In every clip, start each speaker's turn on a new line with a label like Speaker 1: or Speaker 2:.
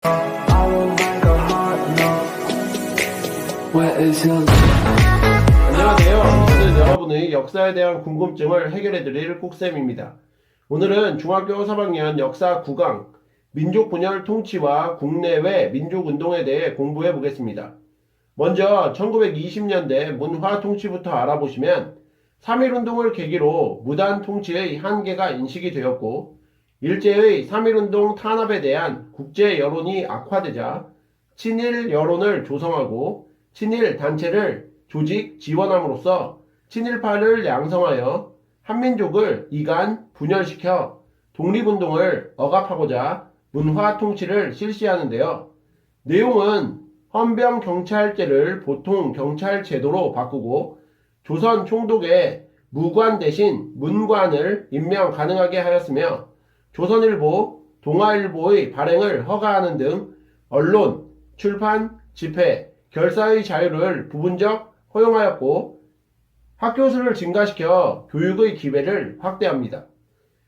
Speaker 1: I will make a hot note. Where is your
Speaker 2: 안녕하세요. 저는 여러분의 역사에 대한 궁금증을 해결해드릴 꾹쌤입니다. 오늘은 중학교 3학년 역사 9강 민족 분열 통치와 국내외 민족운동에 대해 공부해 보겠습니다. 먼저 1920년대 문화 통치부터 알아보시면 3.1운동을 계기로 무단 통치의 한계가 인식이 되었고 일제의 3.1운동 탄압에 대한 국제 여론이 악화되자 친일 여론을 조성하고 친일 단체를 조직 지원함으로써 친일파를 양성하여 한민족을 이간 분열시켜 독립운동을 억압하고자 문화 통치를 실시하는데요. 내용은 헌병경찰제를 보통경찰제도로 바꾸고 조선 총독의 무관 대신 문관을 임명 가능하게 하였으며 조선일보, 동아일보의 발행을 허가하는 등 언론, 출판, 집회, 결사의 자유를 부분적 허용하였고 학교 수를 증가시켜 교육의 기회를 확대합니다.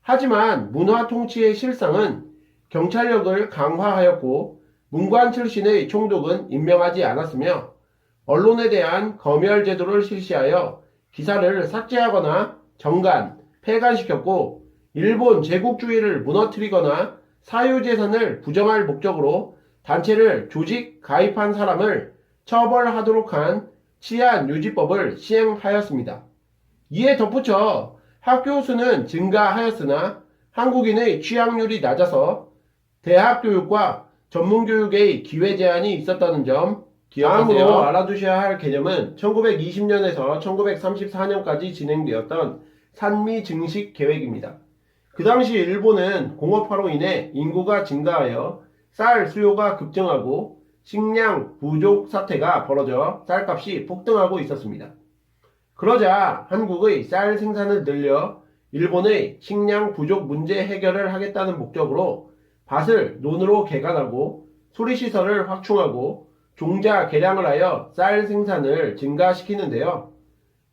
Speaker 2: 하지만 문화 통치의 실상은 경찰력을 강화하였고 문관 출신의 총독은 임명하지 않았으며 언론에 대한 검열 제도를 실시하여 기사를 삭제하거나 정간, 폐간시켰고 일본 제국주의를 무너뜨리거나 사유재산을 부정할 목적으로 단체를 조직 가입한 사람을 처벌하도록 한 치안유지법을 시행하였습니다. 이에 덧붙여 학교 수는 증가하였으나 한국인의 취학률이 낮아서 대학 교육과 전문교육의 기회 제한이 있었다는 점 기억하세요. 다음으로 알아두셔야 할 개념은 1920년에서 1934년까지 진행되었던 산미 증식 계획입니다. 그 당시 일본은 공업화로 인해 인구가 증가하여 쌀 수요가 급증하고 식량 부족 사태가 벌어져 쌀값이 폭등하고 있었습니다. 그러자 한국의 쌀 생산을 늘려 일본의 식량 부족 문제 해결을 하겠다는 목적으로 밭을 논으로 개간하고 수리시설을 확충하고 종자 개량을 하여 쌀 생산을 증가시키는데요.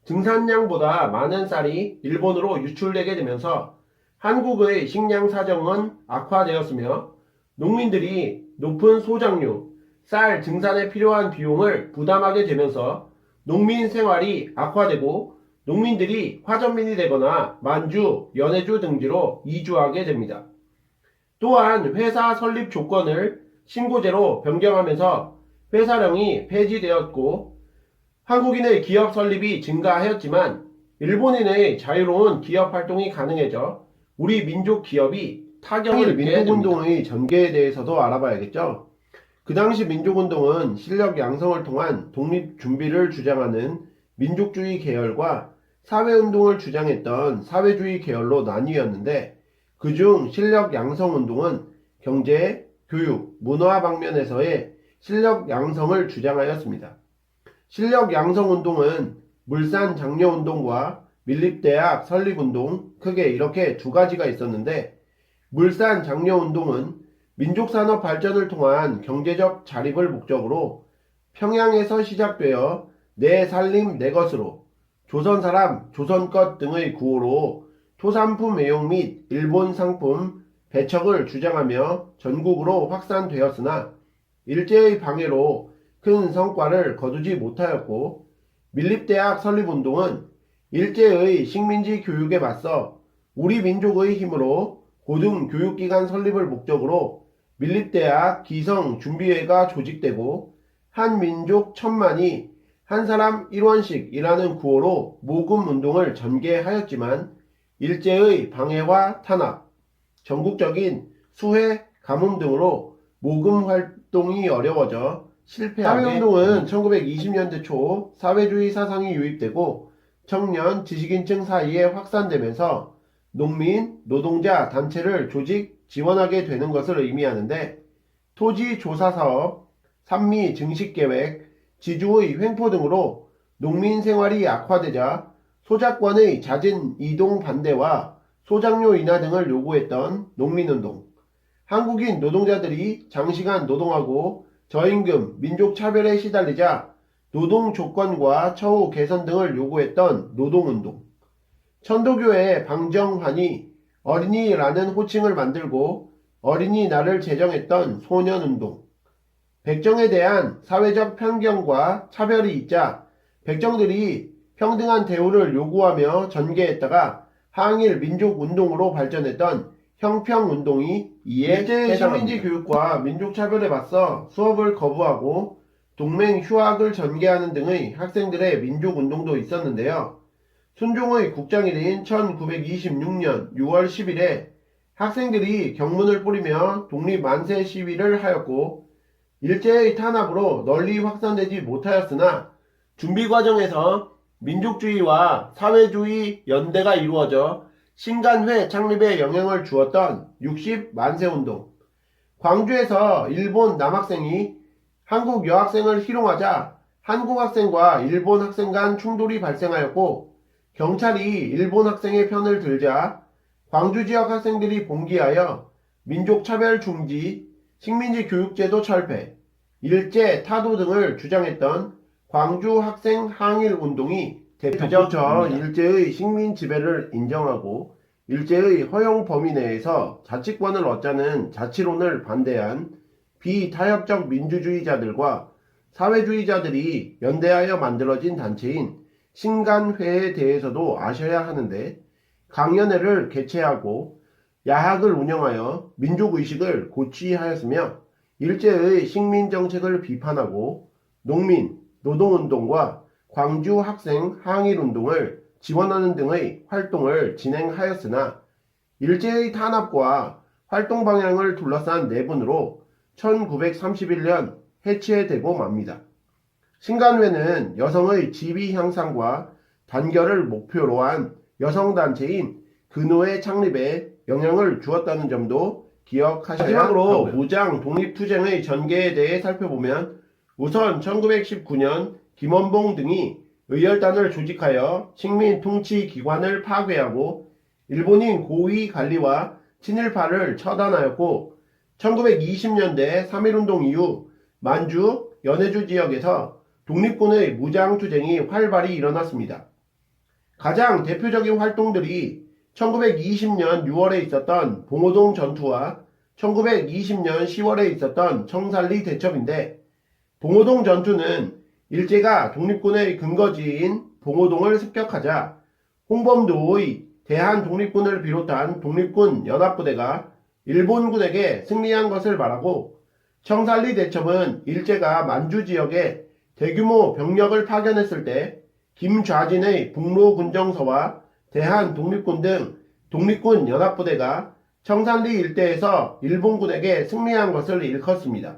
Speaker 2: 증산량보다 많은 쌀이 일본으로 유출되게 되면서 한국의 식량 사정은 악화되었으며 농민들이 높은 소장료, 쌀 증산에 필요한 비용을 부담하게 되면서 농민 생활이 악화되고 농민들이 화전민이 되거나 만주, 연해주 등지로 이주하게 됩니다. 또한 회사 설립 조건을 신고제로 변경하면서 회사령이 폐지되었고 한국인의 기업 설립이 증가하였지만 일본인의 자유로운 기업 활동이 가능해져 우리 민족 기업이 타격을 입게 됩니다. 민족운동의 전개에 대해서도 알아봐야겠죠. 그 당시 민족운동은 실력 양성을 통한 독립 준비를 주장하는 민족주의 계열과 사회운동을 주장했던 사회주의 계열로 나뉘었는데 그중 실력 양성운동은 경제, 교육, 문화 방면에서의 실력 양성을 주장하였습니다. 실력 양성운동은 물산 장려운동과 밀립대학 설립운동 크게 이렇게 두 가지가 있었는데 물산 장려운동은 민족산업 발전을 통한 경제적 자립을 목적으로 평양에서 시작되어 내 살림 내 것으로 조선사람 조선것 등의 구호로 토산품 애용 및 일본 상품 배척을 주장하며 전국으로 확산되었으나 일제의 방해로 큰 성과를 거두지 못하였고 밀립대학 설립운동은 일제의 식민지 교육에 맞서 우리 민족의 힘으로 고등교육기관 설립을 목적으로 밀립대학 기성준비회가 조직되고 한민족 1000만이 한사람 1원씩이라는 구호로 모금운동을 전개하였지만 일제의 방해와 탄압, 전국적인 수해, 가뭄 등으로 모금 활동이 어려워져 실패하게 사회운동은 1920년대 초 사회주의 사상이 유입되고 청년, 지식인층 사이에 확산되면서 농민, 노동자 단체를 조직, 지원하게 되는 것을 의미하는데 토지 조사 사업, 산미 증식 계획, 지주의 횡포 등으로 농민 생활이 악화되자 소작권의 잦은 이동 반대와 소장료 인하 등을 요구했던 농민운동, 한국인 노동자들이 장시간 노동하고 저임금, 민족차별에 시달리자 노동 조건과 처우 개선 등을 요구했던 노동운동, 천도교의 방정환이 어린이라는 호칭을 만들고 어린이날을 제정했던 소년운동, 백정에 대한 사회적 편견과 차별이 있자 백정들이 평등한 대우를 요구하며 전개했다가 항일 민족운동으로 발전했던 형평운동이 이에 일제의 식민지 교육과 민족차별에 맞서 수업을 거부하고 동맹 휴학을 전개하는 등의 학생들의 민족운동도 있었는데요. 순종의 국장일인 1926년 6월 10일에 학생들이 경문을 뿌리며 독립만세 시위를 하였고 일제의 탄압으로 널리 확산되지 못하였으나 준비 과정에서 민족주의와 사회주의 연대가 이루어져 신간회 창립에 영향을 주었던 60만세운동, 광주에서 일본 남학생이 한국 여학생을 희롱하자 한국 학생과 일본 학생 간 충돌이 발생하였고 경찰이 일본 학생의 편을 들자 광주 지역 학생들이 봉기하여 민족차별 중지, 식민지 교육제도 철폐, 일제 타도 등을 주장했던 광주 학생 항일 운동이 대표적 일제의 식민 지배를 인정하고 일제의 허용 범위 내에서 자치권을 얻자는 자치론을 반대한 비타협적 민주주의자들과 사회주의자들이 연대하여 만들어진 단체인 신간회에 대해서도 아셔야 하는데 강연회를 개최하고 야학을 운영하여 민족의식을 고취하였으며 일제의 식민정책을 비판하고 농민, 노동운동과 광주 학생 항일운동을 지원하는 등의 활동을 진행하였으나 일제의 탄압과 활동 방향을 둘러싼 내분으로 1931년 해체되고 맙니다. 신간회는 여성의 지위 향상과 단결을 목표로 한 여성단체인 근호의 창립에 영향을 주었다는 점도 기억하셔야 하고요. 마지막으로 무장 독립투쟁의 전개에 대해 살펴보면 우선 1919년 김원봉 등이 의열단을 조직하여 식민 통치 기관을 파괴하고 일본인 고위 관리와 친일파를 처단하였고 1920년대 3.1운동 이후 만주, 연해주 지역에서 독립군의 무장투쟁이 활발히 일어났습니다. 가장 대표적인 활동들이 1920년 6월에 있었던 봉오동 전투와 1920년 10월에 있었던 청산리 대첩인데 봉오동 전투는 일제가 독립군의 근거지인 봉오동을 습격하자 홍범도의 대한독립군을 비롯한 독립군 연합부대가 일본군에게 승리한 것을 말하고 청산리 대첩은 일제가 만주 지역에 대규모 병력을 파견했을 때 김좌진의 북로군정서와 대한독립군 등 독립군 연합부대가 청산리 일대에서 일본군에게 승리한 것을 일컫습니다.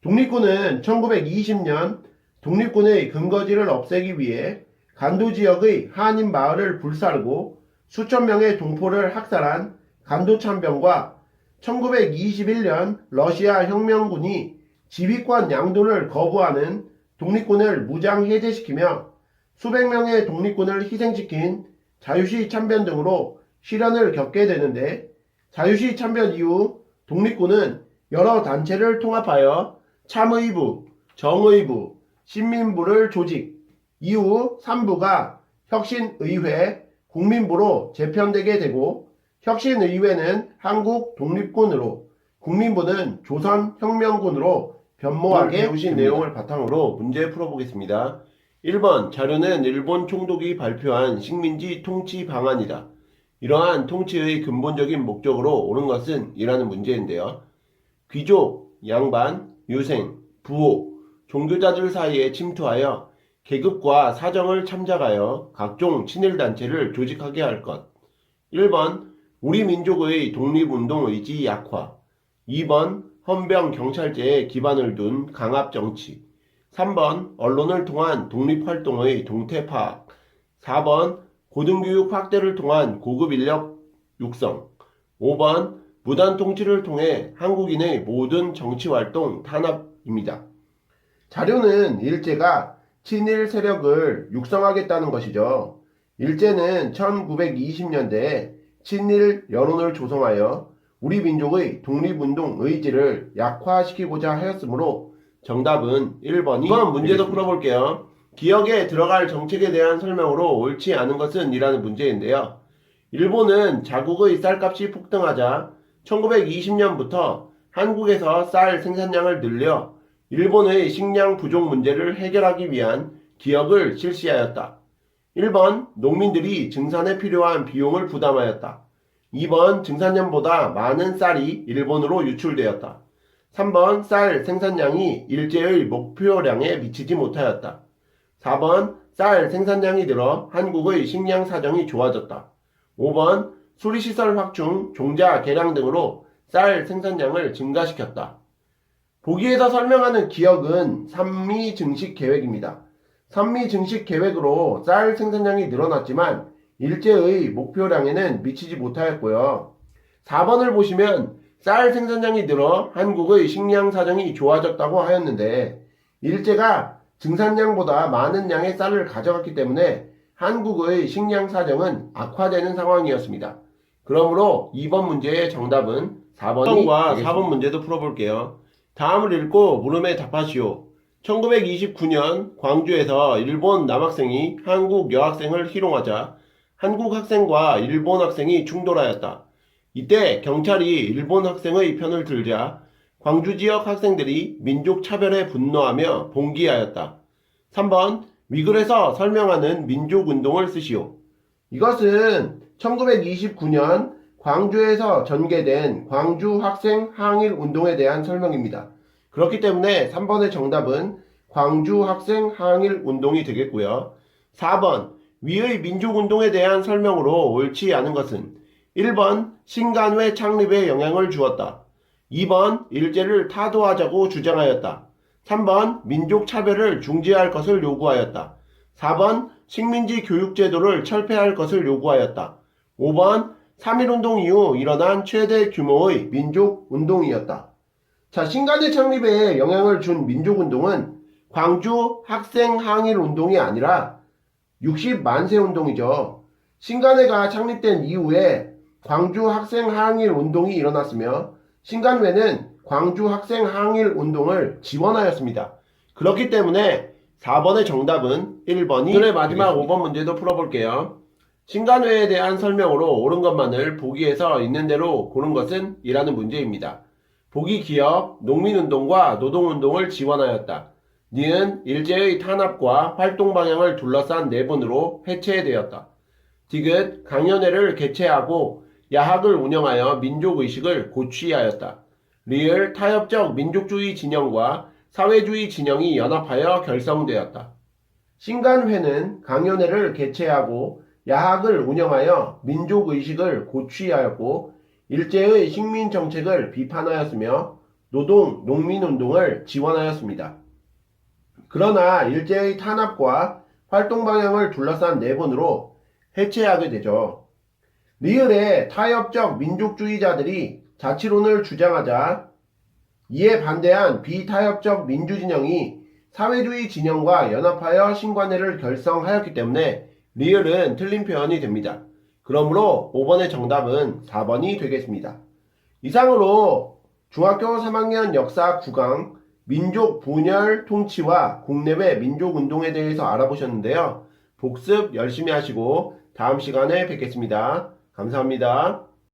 Speaker 2: 독립군은 1920년 독립군의 근거지를 없애기 위해 간도 지역의 한인 마을을 불사르고 수천 명의 동포를 학살한 간도참변과 1921년 러시아 혁명군이 지휘권 양도를 거부하는 독립군을 무장 해제시키며 수백 명의 독립군을 희생시킨 자유시 참변 등으로 시련을 겪게 되는데 자유시 참변 이후 독립군은 여러 단체를 통합하여 참의부, 정의부, 신민부를 조직, 이후 3부가 혁신의회, 국민부로 재편되게 되고 혁신의회는 한국독립군으로, 국민부는 조선혁명군으로 변모하게 배우신 내용을 바탕으로 문제 풀어보겠습니다. 1번 자료는 일본 총독이 발표한 식민지 통치 방안이다. 이러한 통치의 근본적인 목적으로 옳은 것은 이라는 문제인데요. 귀족, 양반, 유생, 부호, 종교자들 사이에 침투하여 계급과 사정을 참작하여 각종 친일단체를 조직하게 할 것. 1번 우리 민족의 독립운동 의지 약화. 2번 헌병 경찰제에 기반을 둔 강압정치. 3번 언론을 통한 독립활동의 동태 파악. 4번 고등교육 확대를 통한 고급 인력 육성. 5번 무단 통치를 통해 한국인의 모든 정치활동 탄압입니다. 자료는 일제가 친일 세력을 육성하겠다는 것이죠. 일제는 1920년대에 친일 여론을 조성하여 우리 민족의 독립운동 의지를 약화시키고자 하였으므로 정답은 1번이 이번 문제도 풀어볼게요. 기억에 들어갈 정책에 대한 설명으로 옳지 않은 것은 이라는 문제인데요. 일본은 자국의 쌀값이 폭등하자 1920년부터 한국에서 쌀 생산량을 늘려 일본의 식량 부족 문제를 해결하기 위한 기업을 실시하였다. 1번 농민들이 증산에 필요한 비용을 부담하였다. 2번 증산량보다 많은 쌀이 일본으로 유출되었다. 3번 쌀 생산량이 일제의 목표량에 미치지 못하였다. 4번 쌀 생산량이 늘어 한국의 식량 사정이 좋아졌다. 5번 수리시설 확충, 종자 개량 등으로 쌀 생산량을 증가시켰다. 보기에서 설명하는 기역은 산미 증식 계획입니다. 산미 증식 계획으로 쌀 생산량이 늘어났지만 일제의 목표량에는 미치지 못하였고요. 4번을 보시면 쌀 생산량이 늘어 한국의 식량 사정이 좋아졌다고 하였는데 일제가 증산량보다 많은 양의 쌀을 가져갔기 때문에 한국의 식량 사정은 악화되는 상황이었습니다. 그러므로 2번 문제의 정답은 4번이 4번 문제도 풀어볼게요. 다음을 읽고 물음에 답하시오. 1929년 광주에서 일본 남학생이 한국 여학생을 희롱하자 한국 학생과 일본 학생이 충돌하였다. 이때 경찰이 일본 학생의 편을 들자 광주 지역 학생들이 민족 차별에 분노하며 봉기하였다. 3번 위글에서 설명하는 민족운동을 쓰시오. 이것은 1929년 광주에서 전개된 광주 학생 항일 운동에 대한 설명입니다. 그렇기 때문에 3번의 정답은 광주 학생 항일 운동이 되겠고요. 4번 위의 민족운동에 대한 설명으로 옳지 않은 것은 1번 신간회 창립에 영향을 주었다. 2번 일제를 타도하자고 주장하였다. 3번 민족 차별을 중지할 것을 요구하였다. 4번 식민지 교육제도를 철폐할 것을 요구하였다. 5번 3.1운동 이후 일어난 최대 규모의 민족운동이었다. 자, 신간회 창립에 영향을 준 민족운동은 광주 학생 항일운동이 아니라 60만세 운동이죠. 신간회가 창립된 이후에 광주 학생 항일운동이 일어났으며 신간회는 광주 학생 항일운동을 지원하였습니다. 그렇기 때문에 4번의 정답은 1번이 오늘의 마지막 5번 문제도 풀어볼게요. 신간회에 대한 설명으로 옳은 것만을 보기에서 있는 대로 고른 것은 이라는 문제입니다. 보기 기업, 농민운동과 노동운동을 지원하였다. 니은 일제의 탄압과 활동 방향을 둘러싼 내분으로 해체되었다. 디귿 강연회를 개최하고 야학을 운영하여 민족의식을 고취하였다. 리을 타협적 민족주의 진영과 사회주의 진영이 연합하여 결성되었다. 신간회는 강연회를 개최하고 야학을 운영하여 민족의식을 고취하였고 일제의 식민정책을 비판하였으며 노동, 농민운동을 지원하였습니다. 그러나 일제의 탄압과 활동 방향을 둘러싼 내분으로 해체하게 되죠. 리을의 타협적 민족주의자들이 자치론을 주장하자 이에 반대한 비타협적 민주진영이 사회주의 진영과 연합하여 신간회를 결성하였기 때문에 리을은 틀린 표현이 됩니다. 그러므로 5번의 정답은 4번이 되겠습니다. 이상으로 중학교 3학년 역사 9강 민족 분열 통치와 국내외 민족운동에 대해서 알아보셨는데요. 복습 열심히 하시고 다음 시간에 뵙겠습니다. 감사합니다.